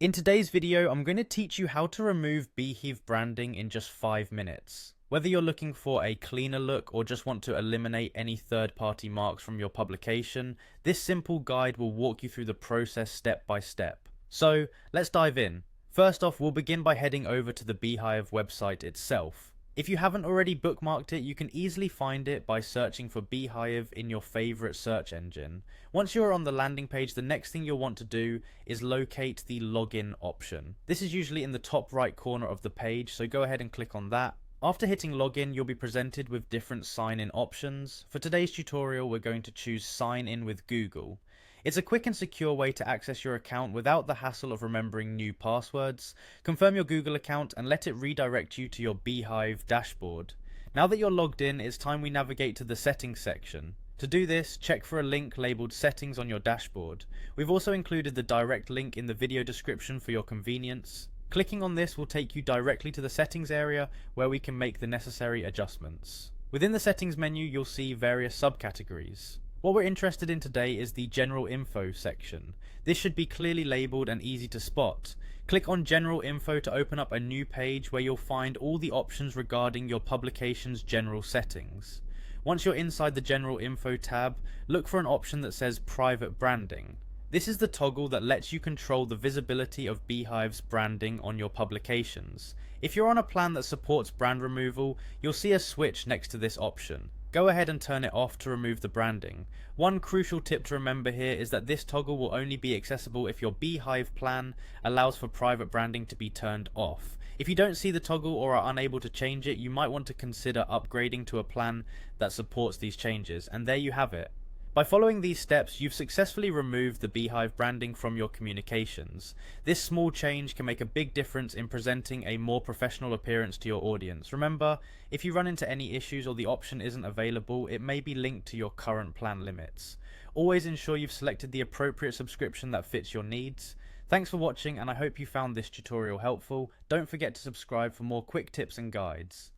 In today's video, I'm going to teach you how to remove Beehiiv branding in just 5 minutes. Whether you're looking for a cleaner look or just want to eliminate any third-party marks from your publication, this simple guide will walk you through the process step by step. So, let's dive in. First off, we'll begin by heading over to the Beehiiv website itself. If you haven't already bookmarked it, you can easily find it by searching for Beehiiv in your favorite search engine. Once you're on the landing page, the next thing you'll want to do is locate the login option. This is usually in the top right corner of the page, so go ahead and click on that. After hitting login, you'll be presented with different sign-in options. For today's tutorial, we're going to choose sign in with Google. It's a quick and secure way to access your account without the hassle of remembering new passwords. Confirm your Google account and let it redirect you to your Beehiiv dashboard. Now that you're logged in, it's time we navigate to the settings section. To do this, check for a link labeled settings on your dashboard. We've also included the direct link in the video description for your convenience. Clicking on this will take you directly to the settings area where we can make the necessary adjustments. Within the settings menu, you'll see various subcategories. What we're interested in today is the General Info section. This should be clearly labelled and easy to spot. Click on General Info to open up a new page where you'll find all the options regarding your publication's general settings. Once you're inside the General Info tab, look for an option that says Private Branding. This is the toggle that lets you control the visibility of Beehiiv's branding on your publications. If you're on a plan that supports brand removal, you'll see a switch next to this option. Go ahead and turn it off to remove the branding. One crucial tip to remember here is that this toggle will only be accessible if your Beehiiv plan allows for private branding to be turned off. If you don't see the toggle or are unable to change it, you might want to consider upgrading to a plan that supports these changes, and there you have it. By following these steps, you've successfully removed the Beehiiv branding from your communications. This small change can make a big difference in presenting a more professional appearance to your audience. Remember, if you run into any issues or the option isn't available, it may be linked to your current plan limits. Always ensure you've selected the appropriate subscription that fits your needs. Thanks for watching, and I hope you found this tutorial helpful. Don't forget to subscribe for more quick tips and guides.